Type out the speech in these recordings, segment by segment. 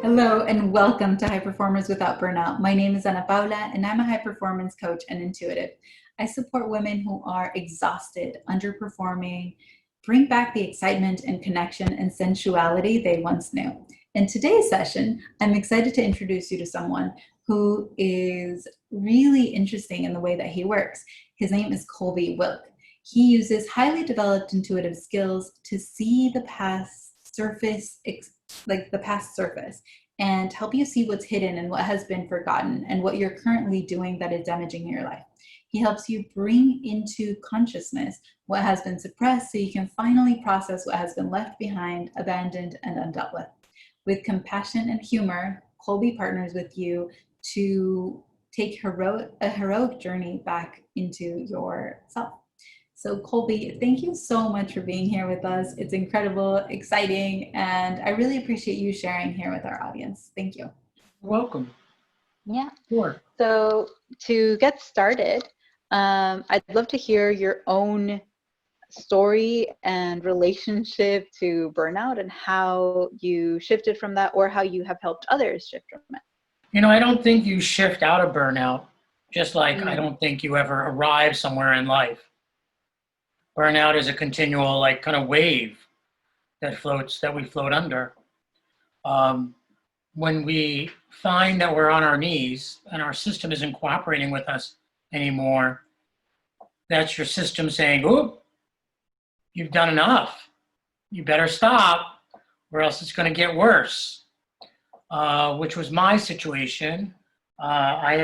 Hello and welcome to High Performers Without Burnout. My name is Ana Paula and I'm a high performance coach and intuitive. I support women who are exhausted, underperforming, bring back the excitement and connection and sensuality they once knew. In today's session, I'm excited to introduce you to someone who is really interesting in the way that he works. His name is Colby Wilk. He uses highly developed intuitive skills to see the past surface, like the past surface, and help you see what's hidden and what has been forgotten and what you're currently doing that is damaging your life. He helps you bring into consciousness what has been suppressed so you can finally process what has been left behind, abandoned, and undealt with. With compassion and humor, Colby partners with you to take a heroic journey back into yourself. So Colby, thank you so much for being here with us. It's incredible, exciting, and I really appreciate you sharing here with our audience. Thank you. Welcome. Yeah. Sure. So to get started, I'd love to hear your own story and relationship to burnout and how you shifted from that or how you have helped others shift from it. You know, I don't think you shift out of burnout, just like I don't think you ever arrive somewhere in life. Burnout is a continual, like, kind of wave that we float under. When we find that we're on our knees and our system isn't cooperating with us anymore, that's your system saying, "Oop, you've done enough. You better stop, or else it's going to get worse." Which was my situation. I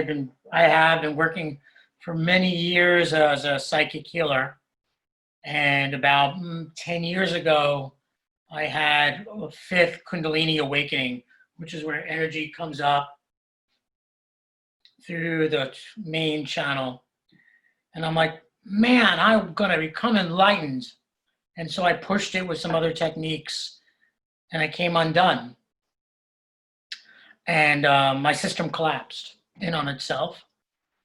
have been working for many years as a psychic healer. And about 10 years ago, I had a fifth Kundalini awakening, which is where energy comes up through the main channel. And I'm like, man, I'm going to become enlightened. And so I pushed it with some other techniques and I came undone. And my system collapsed in on itself.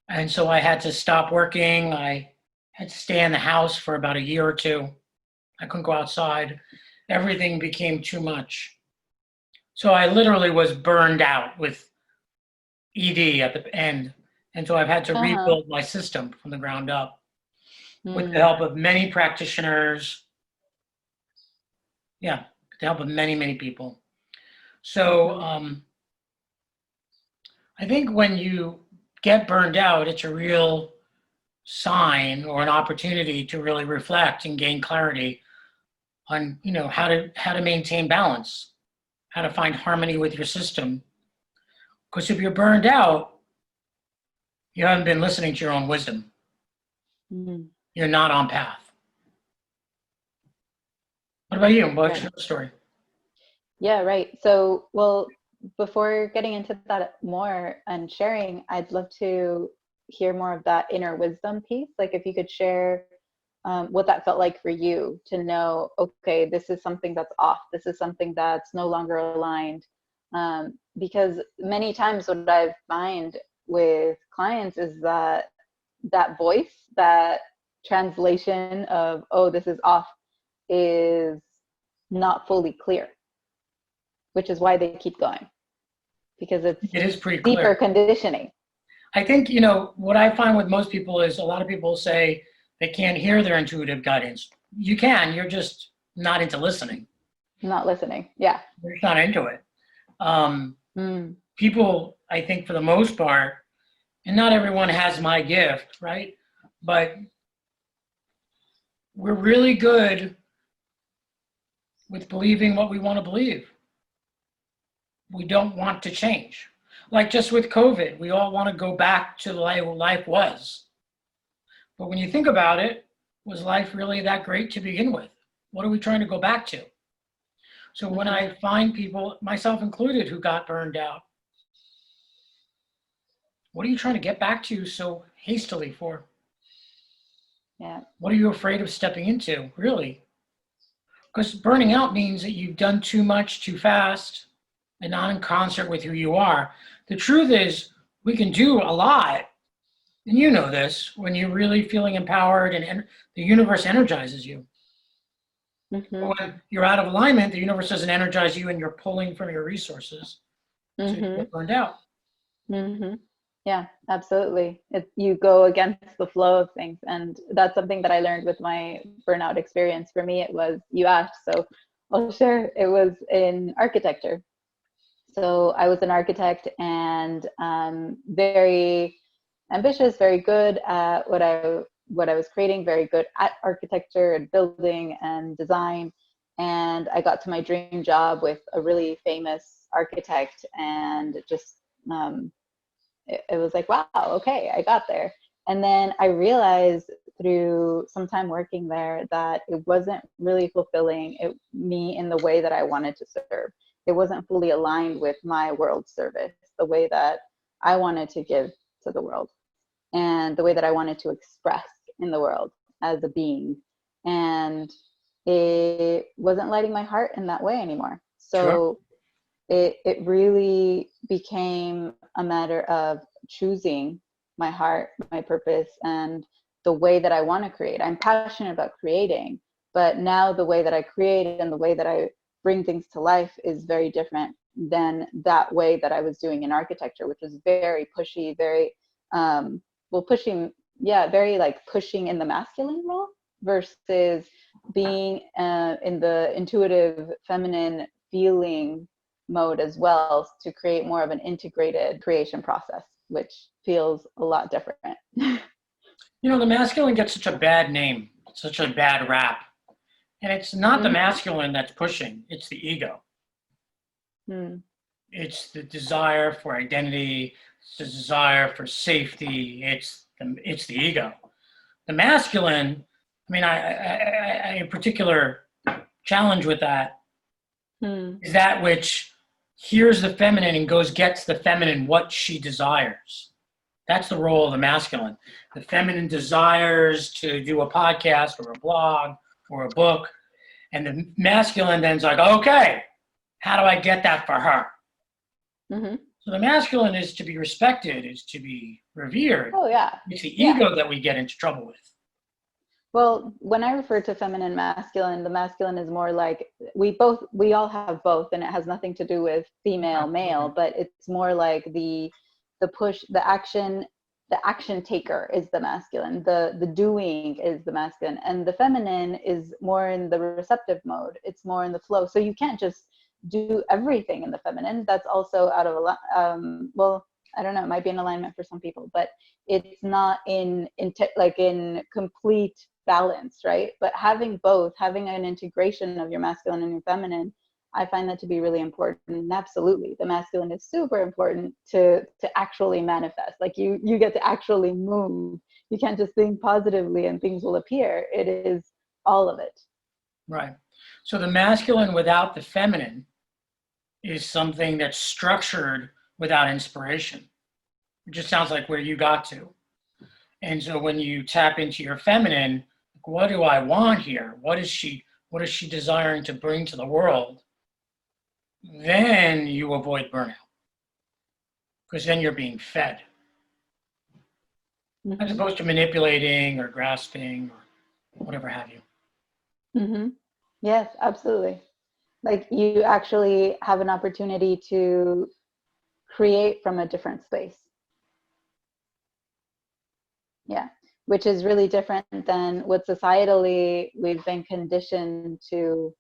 And so I had to stop working. I had to stay in the house for about a year or two. I couldn't go outside. Everything became too much. So I literally was burned out with ED at the end. And so I've had to rebuild my system from the ground up with the help of many practitioners. Yeah, with the help of many, many people. So I think when you get burned out, it's a real sign or an opportunity to really reflect and gain clarity on, you know, how to maintain balance, how to find harmony with your system. Because if you're burned out, you haven't been listening to your own wisdom. You're not on path. What about you? What's your story? Yeah, right. So, well, before getting into that more and sharing, I'd love to hear more of that inner wisdom piece. Like if you could share what that felt like for you to know, okay, this is something that's off. This is something that's no longer aligned. Because many times what I find with clients is that voice, that translation of, oh, this is off, is not fully clear, which is why they keep going, because it is pretty deeper clear conditioning. I think, you know, what I find with most people is a lot of people say they can't hear their intuitive guidance. You can, you're just not into listening. Not listening, yeah. You're not into it. People, I think for the most part, and not everyone has my gift, right? But we're really good with believing what we want to believe. We don't want to change. Like just with COVID, we all want to go back to the way life was. But when you think about it, was life really that great to begin with? What are we trying to go back to? So when I find people, myself included, who got burned out, what are you trying to get back to so hastily for? Yeah. What are you afraid of stepping into, really? Because burning out means that you've done too much too fast and not in concert with who you are. The truth is, we can do a lot, and you know this, when you're really feeling empowered and the universe energizes you. When you're out of alignment, the universe doesn't energize you and you're pulling from your resources. So you Mm-hmm. get burned out. Mm-hmm. Yeah, absolutely. You go against the flow of things. And that's something that I learned with my burnout experience. For me, it was, you asked, so I'll share, it was in architecture. So I was an architect and very ambitious, very good at what I was creating, very good at architecture and building and design. And I got to my dream job with a really famous architect, and just it was like, wow, okay, I got there. And then I realized through some time working there that it wasn't really fulfilling me in the way that I wanted to serve. It wasn't fully aligned with my world service, the way that I wanted to give to the world and the way that I wanted to express in the world as a being. And it wasn't lighting my heart in that way anymore. Sure. So it really became a matter of choosing my heart, my purpose, and the way that I want to create. I'm passionate about creating, but now the way that I create and the way that I bring things to life is very different than that way that I was doing in architecture, which was very pushy, very pushing, yeah, very like pushing in the masculine role versus being in the intuitive feminine feeling mode as well, to create more of an integrated creation process, which feels a lot different. The masculine gets such a bad name, such a bad rap. And it's not the masculine that's pushing, it's the ego. Mm. It's the desire for identity, it's the desire for safety, it's the ego. The masculine, I mean, I in particular challenge with that is that which hears the feminine and goes gets the feminine what she desires. That's the role of the masculine. The feminine desires to do a podcast or a blog or a book, and the masculine then's like, okay, how do I get that for her? Mm-hmm. So the masculine is to be respected, is to be revered. Oh yeah. It's the ego that we get into trouble with. Well, when I refer to feminine, masculine, the masculine is more like we all have both, and it has nothing to do with female, male, but it's more like the push, the action taker is the masculine, the doing is the masculine, and the feminine is more in the receptive mode. It's more in the flow. So you can't just do everything in the feminine. That's also out of well, I don't know, it might be in alignment for some people, but it's not in complete balance, right? But having both, having an integration of your masculine and your feminine, I find that to be really important. And absolutely, the masculine is super important to actually manifest. Like you get to actually move. You can't just think positively and things will appear. It is all of it. Right. So the masculine without the feminine is something that's structured without inspiration. It just sounds like where you got to. And so when you tap into your feminine, what do I want here? What is she desiring to bring to the world? Then you avoid burnout, because then you're being fed, as opposed to manipulating or grasping or whatever have you. Mm-hmm. Yes, absolutely. Like you actually have an opportunity to create from a different space. Yeah, which is really different than what societally we've been conditioned to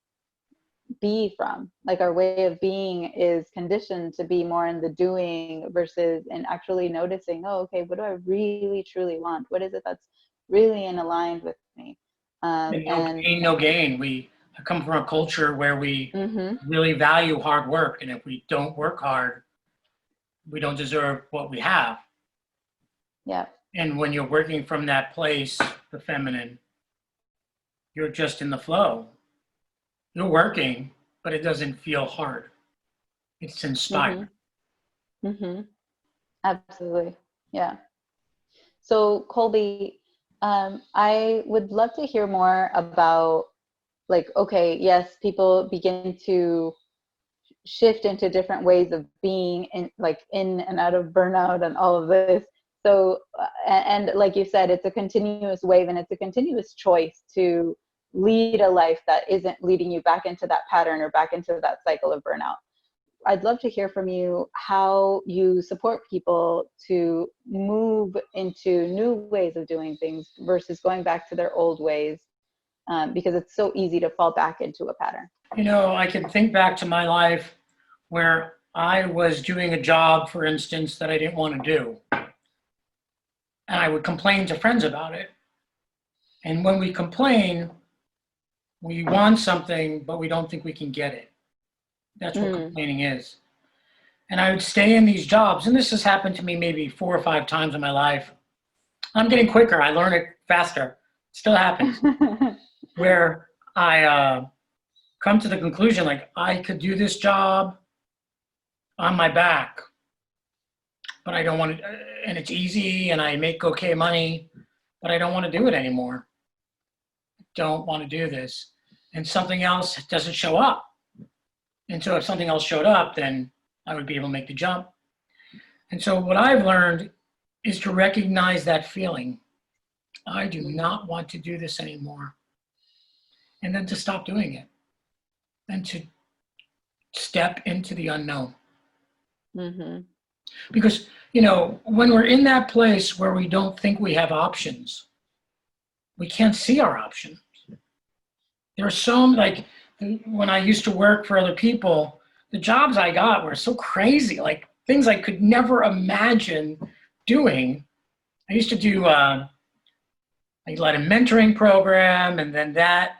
be from. Like our way of being is conditioned to be more in the doing versus in actually noticing, oh, okay, what do I really truly want? What is it that's really in aligned with me? And no pain, no gain. We come from a culture where we really value hard work, and if we don't work hard, we don't deserve what we have. Yeah. And when you're working from that place, the feminine, you're just in the flow. You're working, but it doesn't feel hard. It's inspiring. Absolutely. Yeah. So Colby, I would love to hear more about, like, okay, yes, people begin to shift into different ways of being in and out of burnout and all of this. So, and like you said, it's a continuous wave and it's a continuous choice to lead a life that isn't leading you back into that pattern or back into that cycle of burnout. I'd love to hear from you how you support people to move into new ways of doing things versus going back to their old ways, because it's so easy to fall back into a pattern. You know, I can think back to my life where I was doing a job, for instance, that I didn't want to do. And I would complain to friends about it. And when we complain, we want something, but we don't think we can get it. That's what complaining is. And I would stay in these jobs, and this has happened to me maybe 4 or 5 times in my life. I'm getting quicker. I learn it faster. It still happens. Where I come to the conclusion, like, I could do this job on my back, but I don't want to, and it's easy, and I make okay money, but I don't want to do it anymore. Don't want to do this. And something else doesn't show up. And so if something else showed up, then I would be able to make the jump. And so what I've learned is to recognize that feeling. I do not want to do this anymore. And then to stop doing it. And to step into the unknown. Because, you know, when we're in that place where we don't think we have options, we can't see our options. There are some, like, when I used to work for other people, the jobs I got were so crazy, like things I could never imagine doing. I used to do, I led a mentoring program, and then that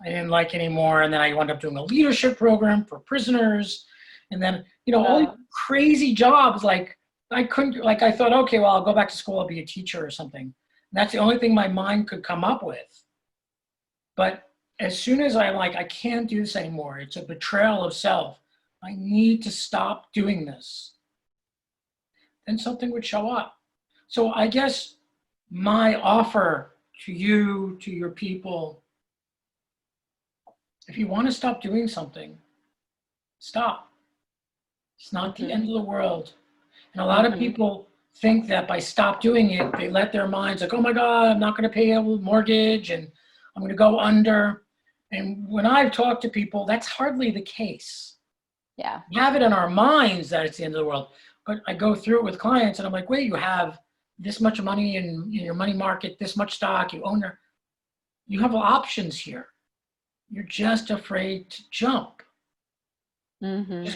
I didn't like anymore. And then I wound up doing a leadership program for prisoners. And then, you know, all these crazy jobs, like I couldn't, like I thought, okay, well, I'll go back to school, I'll be a teacher or something. And that's the only thing my mind could come up with. But as soon as I'm like, I can't do this anymore, it's a betrayal of self, I need to stop doing this, then something would show up. So I guess my offer to you, to your people, if you want to stop doing something, stop. It's not the end of the world. And a lot of people think that by stop doing it, they let their minds like, oh my God, I'm not going to pay a mortgage and I'm going to go under. And when I've talked to people, that's hardly the case. Yeah. We have it in our minds that it's the end of the world. But I go through it with clients and I'm like, wait, you have this much money in your money market, this much stock, you own you have options here. You're just afraid to jump. And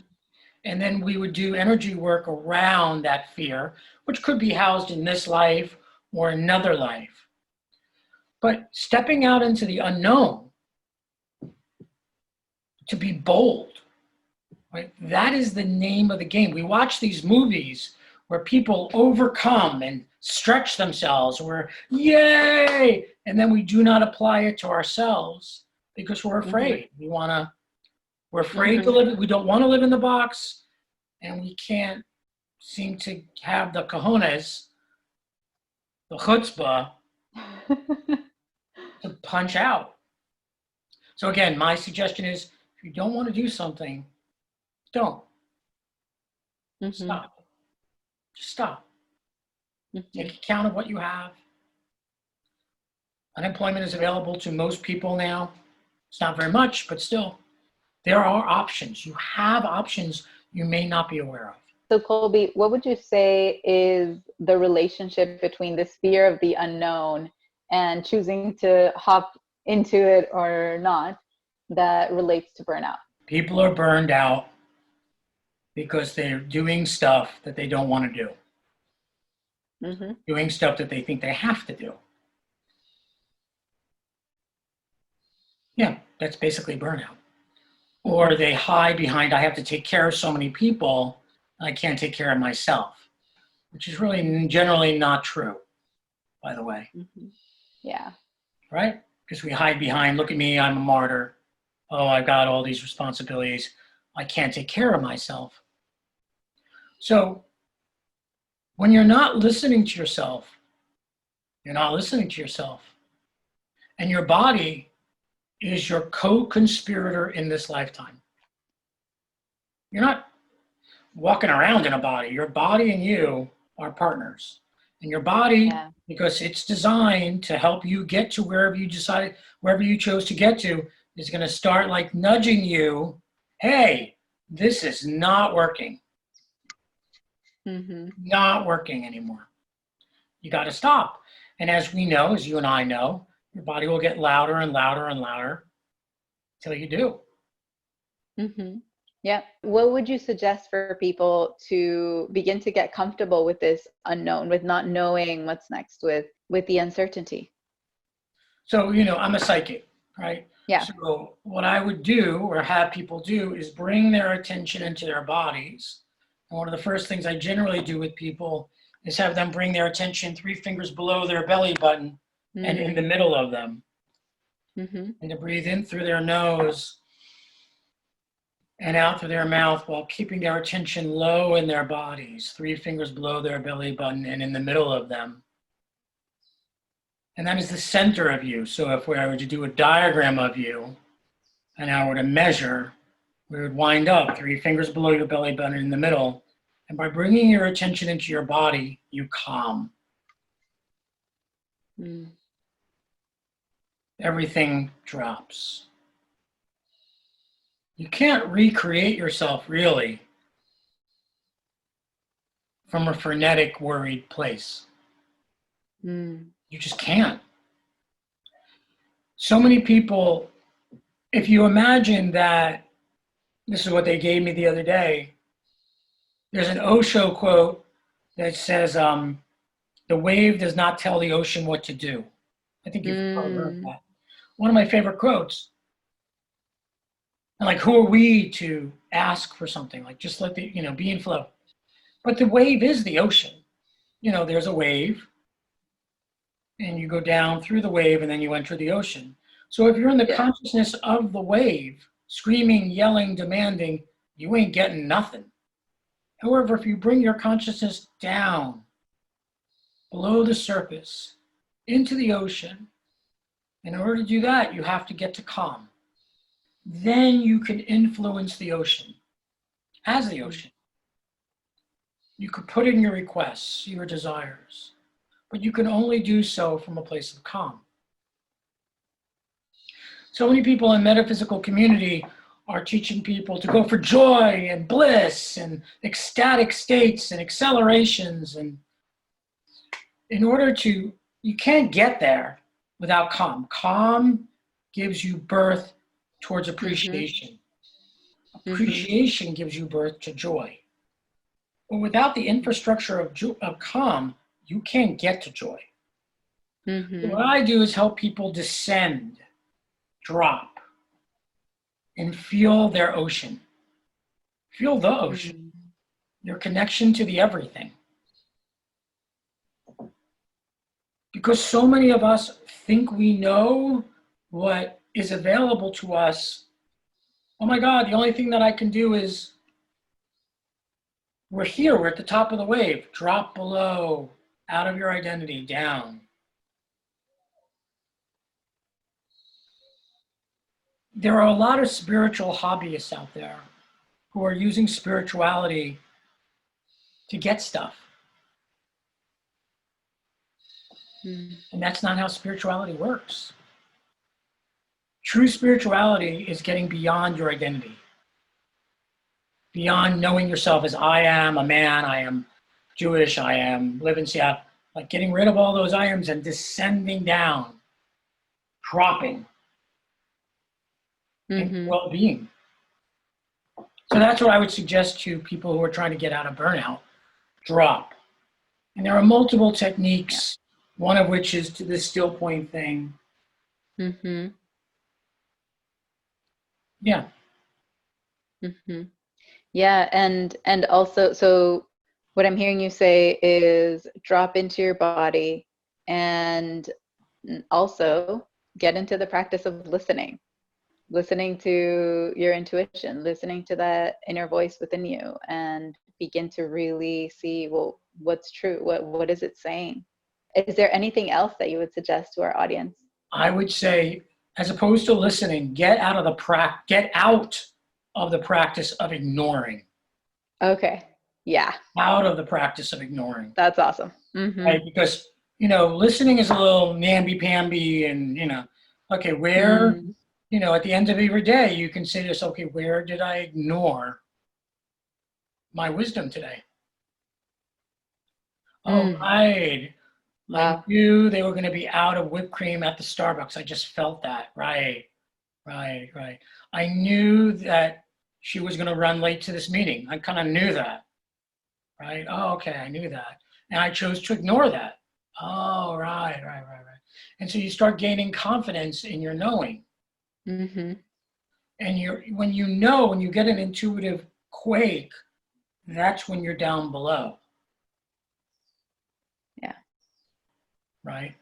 then we would do energy work around that fear, which could be housed in this life or another life. But stepping out into the unknown, to be bold, right? That is the name of the game. We watch these movies where people overcome and stretch themselves, where yay, and then we do not apply it to ourselves because we're afraid. We're afraid to live. We don't want to live in the box, and we can't seem to have the cojones, the chutzpah, to punch out. So again, my suggestion is, if you don't want to do something, don't. Stop. Just stop. Take account of what you have. Unemployment is available to most people now. It's not very much, but still, there are options. You have options you may not be aware of. So Colby, what would you say is the relationship between this fear of the unknown and choosing to hop into it or not that relates to burnout? People are burned out because they're doing stuff that they don't want to do. Doing stuff that they think they have to do. Yeah, that's basically burnout. Or they hide behind, I have to take care of so many people, I can't take care of myself, which is really generally not true, by the way. Yeah. Right? Because we hide behind, look at me, I'm a martyr. Oh, I've got all these responsibilities. I can't take care of myself. So when you're not listening to yourself, you're not listening to yourself. And your body is your co-conspirator in this lifetime. You're not walking around in a body. Your body and you are partners. And your body, because it's designed to help you get to wherever you chose to get to, is going to start like nudging you. Hey, this is not working. Mm-hmm. Not working anymore. You got to stop. And as we know, as you and I know, your body will get louder and louder and louder until you do. Mm-hmm. Yeah. What would you suggest for people to begin to get comfortable with this unknown, with not knowing what's next, with the uncertainty? So, you know, I'm a psychic, right? Yeah. So what I would do or have people do is bring their attention into their bodies. And one of the first things I generally do with people is have them bring their attention 3 fingers below their belly button and in the middle of them. Mm-hmm. And to breathe in through their nose and out through their mouth while keeping their attention low in their bodies, 3 fingers below their belly button and in the middle of them. And that is the center of you. So if I were to do a diagram of you and I were to measure, we would wind up 3 fingers below your belly button in the middle. And by bringing your attention into your body, you calm. Mm. Everything drops. You can't recreate yourself really from a frenetic, worried place. Mm. You just can't. So many people, if you imagine that, this is what they gave me the other day, there's an Osho quote that says, the wave does not tell the ocean what to do. I think you've probably heard that. One of my favorite quotes. And like, who are we to ask for something? Like, just let the, be in flow. But the wave is the ocean. There's a wave, and you go down through the wave, and then you enter the ocean. So if you're in the consciousness of the wave, screaming, yelling, demanding, you ain't getting nothing. However, if you bring your consciousness down, below the surface, into the ocean, in order to do that, you have to get to calm. Then you can influence the ocean as the ocean. You could put in your requests, your desires, but you can only do so from a place of calm. So many people in metaphysical community are teaching people to go for joy and bliss and ecstatic states and accelerations. And in order to, you can't get there without calm. Calm gives you birth towards appreciation. Appreciation gives you birth to joy. But without the infrastructure of calm, you can't get to joy. So what I do is help people descend, drop, and feel their ocean. Feel the ocean, your connection to the everything. Because so many of us think we know what is available to us. Oh my God, the only thing that I can do is, we're here, we're at the top of the wave. Drop below, out of your identity, down. There are a lot of spiritual hobbyists out there who are using spirituality to get stuff. And that's not how spirituality works. True spirituality is getting beyond your identity, beyond knowing yourself as I am a man, I am Jewish, I am live in Seattle, like getting rid of all those I ams and descending down, dropping in well-being. So that's what I would suggest to people who are trying to get out of burnout. Drop. And there are multiple techniques, one of which is to this still point thing. Yeah. Yeah, and also, so what I'm hearing you say is drop into your body and also get into the practice of listening to your intuition, listening to that inner voice within you, and begin to really see, well, what's true? What is it saying? Is there anything else that you would suggest to our audience? I would say, as opposed to listening, get out of the practice of ignoring. Okay. Yeah. Out of the practice of ignoring. That's awesome. Right? Because, listening is a little namby-pamby and, okay, where, at the end of every day, you can say to yourself, okay, where did I ignore my wisdom today. Mm. Oh, right. I Wow. knew they were going to be out of whipped cream at the Starbucks. I just felt that. Right, right. I knew that she was going to run late to this meeting. I kind of knew that. Right. Oh, okay. I knew that. And I chose to ignore that. Oh, right. And so you start gaining confidence in your knowing. Mm-hmm. And when you know, when you get an intuitive quake, that's when you're down below. Yeah. Right.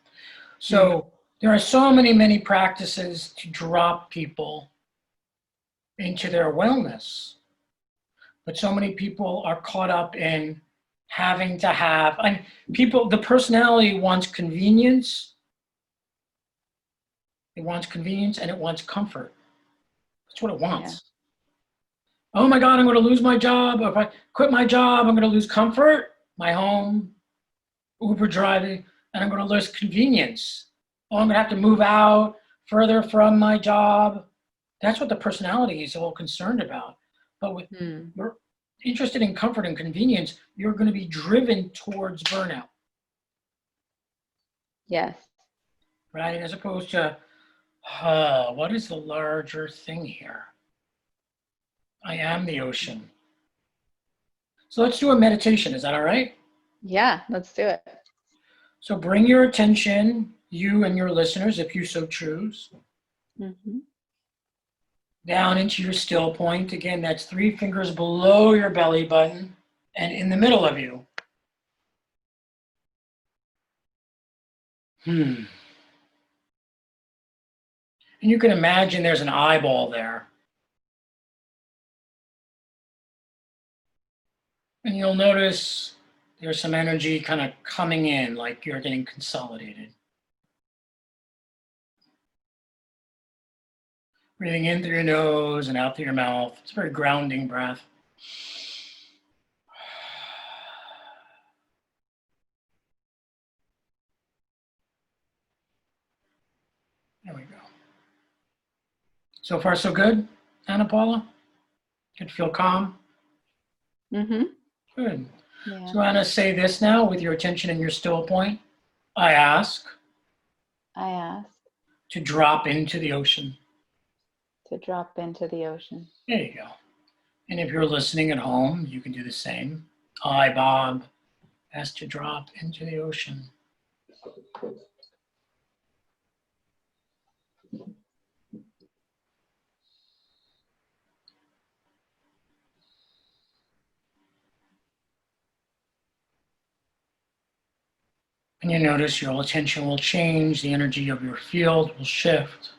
So there are so many practices to drop people into their wellness. But so many people are caught up in having to have, and the personality wants convenience. It wants convenience and it wants comfort. That's what it wants. Yeah. Oh my God, I'm going to lose my job. If I quit my job, I'm going to lose comfort, my home, Uber driving, and I'm going to lose convenience. Oh, I'm going to have to move out further from my job. That's what the personality is all concerned about. But with you're interested in comfort and convenience, you're going to be driven towards burnout. Yes. Right? As opposed to, what is the larger thing here? I am the ocean. So let's do a meditation. Is that all right? Yeah, let's do it. So bring your attention, you and your listeners, if you so choose, down into your still point. Again, that's 3 fingers below your belly button and in the middle of you. And you can imagine there's an eyeball there. And you'll notice there's some energy kind of coming in, like you're getting consolidated. Breathing in through your nose and out through your mouth. It's a very grounding breath. There we go. So far, so good, Anna Paula? Good, feel calm? Good. Yeah. So Anna, say this now with your attention in your still point. I ask to drop into the ocean. To drop into the ocean. There you go. And if you're listening at home, you can do the same. I, Bob, ask to drop into the ocean. And you notice your attention will change, the energy of your field will shift.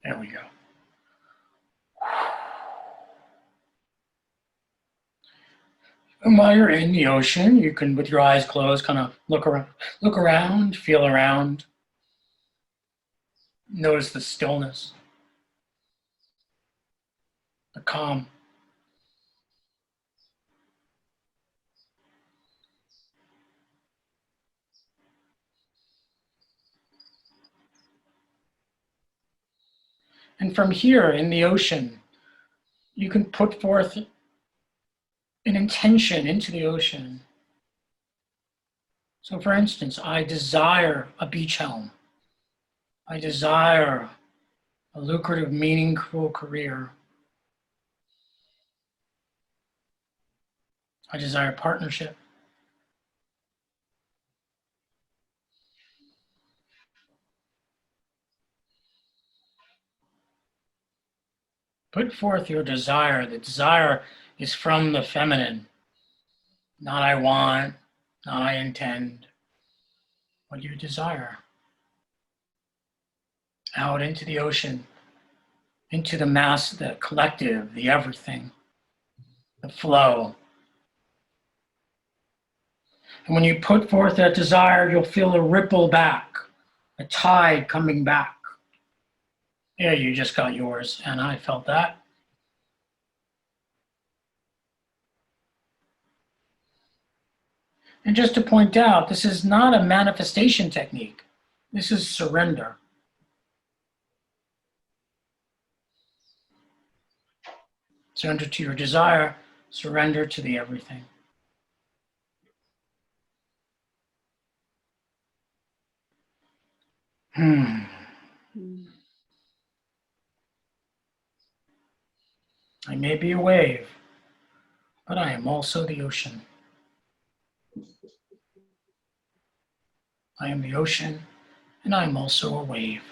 There we go. And while you're in the ocean, you can, with your eyes closed, kind of look around, feel around. Notice the stillness, the calm. And from here in the ocean, you can put forth an intention into the ocean. So for instance, I desire a beach home. I desire a lucrative, meaningful career. I desire partnership. Put forth your desire. The desire is from the feminine. Not I want, not I intend. What you desire. Out into the ocean, into the mass, the collective, the everything, the flow. And when you put forth that desire, you'll feel a ripple back, a tide coming back. Yeah, you just got yours, and I felt that. And just to point out, this is not a manifestation technique. This is surrender. Surrender to your desire, surrender to the everything. I may be a wave, but I am also the ocean. I am the ocean, and I am also a wave.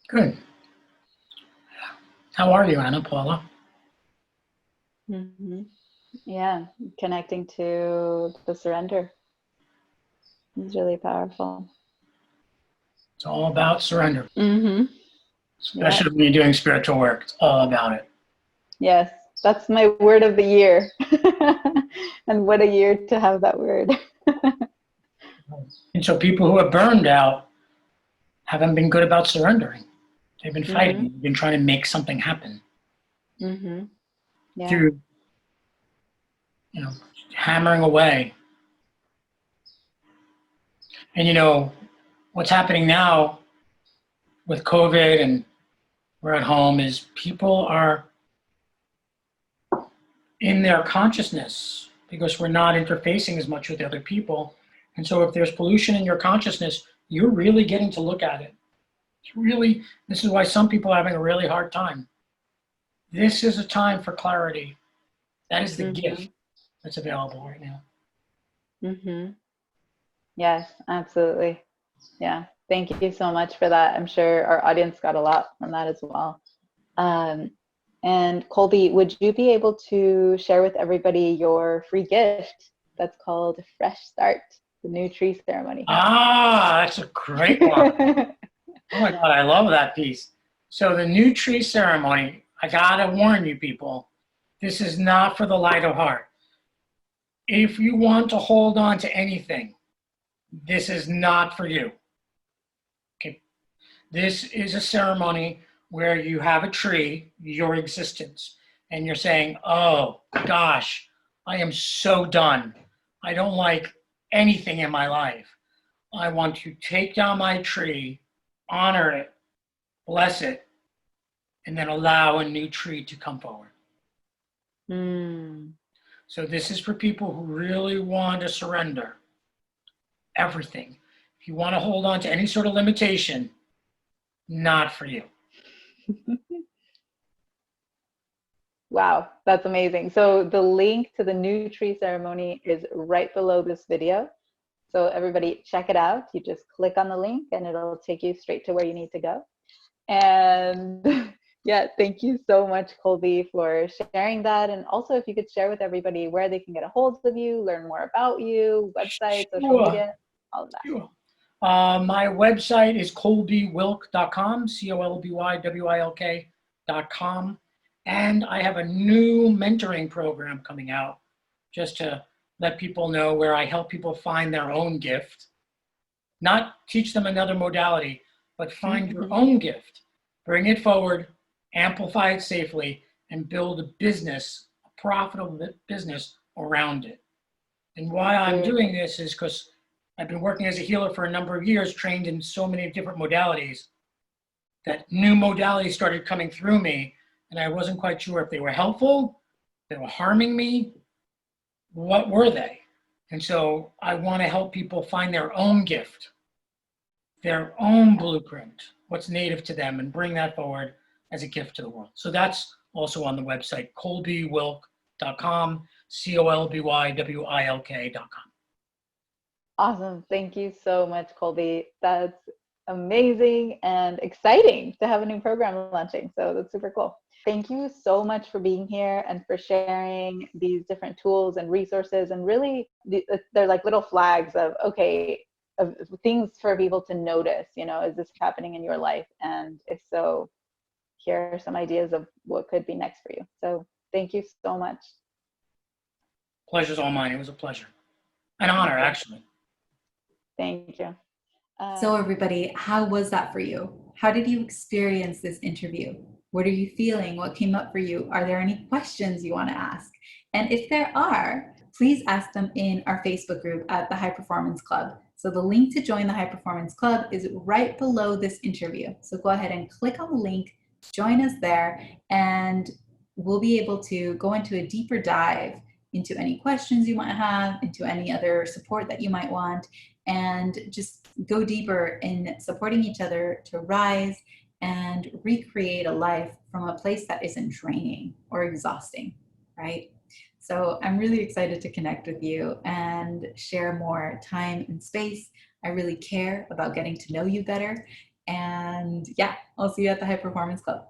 Good. How are you, Anna Paula? Yeah, connecting to the surrender is really powerful. It's all about surrender. Especially Yeah. when you're doing spiritual work. It's all about it. Yes, that's my word of the year. And what a year to have that word. And so people who are burned out haven't been good about surrendering. They've been fighting. They've been trying to make something happen. Yeah. Through, hammering away. And what's happening now with COVID and we're at home is people are in their consciousness because we're not interfacing as much with other people. And so if there's pollution in your consciousness, you're really getting to look at it. This is why some people are having a really hard time. This is a time for clarity. That is the gift that's available right now. Yes, absolutely. Yeah. Thank you so much for that. I'm sure our audience got a lot from that as well. And Colby, would you be able to share with everybody your free gift that's called Fresh Start, the new tree ceremony? That's a great one. Oh my God, I love that piece. So the new tree ceremony, I gotta warn you people, this is not for the light of heart. If you want to hold on to anything, this is not for you. Okay. This is a ceremony where you have a tree, your existence, and you're saying, oh gosh, I am so done. I don't like anything in my life. I want to take down my tree, honor it, bless it, and then allow a new tree to come forward. So this is for people who really want to surrender everything. If you want to hold on to any sort of limitation, not for you. Wow, that's amazing. So the link to the new tree ceremony is right below this video. So everybody check it out. You just click on the link and it'll take you straight to where you need to go. And yeah, thank you so much, Colby, for sharing that. And also if you could share with everybody where they can get a hold of you, learn more about you, website, social media, all of that. Sure. My website is colbywilk.com, COLBYWILK.com. And I have a new mentoring program coming out just to let people know, where I help people find their own gift. Not teach them another modality, but find your own gift, bring it forward, amplify it safely, and build a business, a profitable business around it. And why I'm doing this is because I've been working as a healer for a number of years, trained in so many different modalities, that new modalities started coming through me, and I wasn't quite sure if they were helpful, they were harming me, what were they? And so I want to help people find their own gift, their own blueprint, what's native to them, and bring that forward as a gift to the world. So that's also on the website, colbywilk.com, COLBYWILK.com. Awesome. Thank you so much, Colby. That's amazing and exciting to have a new program launching. So that's super cool. Thank you so much for being here and for sharing these different tools and resources. And really, they're like little flags of, okay, of things for people to notice, is this happening in your life? And if so, here are some ideas of what could be next for you. So thank you so much. Pleasure's all mine. It was a pleasure. An honor, actually. Thank you. So everybody, how was that for you? How did you experience this interview? What are you feeling? What came up for you? Are there any questions you want to ask? And if there are, please ask them in our Facebook group at the High Performance Club. So the link to join the High Performance Club is right below this interview. So go ahead and click on the link, join us there, and we'll be able to go into a deeper dive into any questions you might have, into any other support that you might want, and just go deeper in supporting each other to rise and recreate a life from a place that isn't draining or exhausting, right? So I'm really excited to connect with you and share more time and space. I really care about getting to know you better. And yeah, I'll see you at the High Performance Club.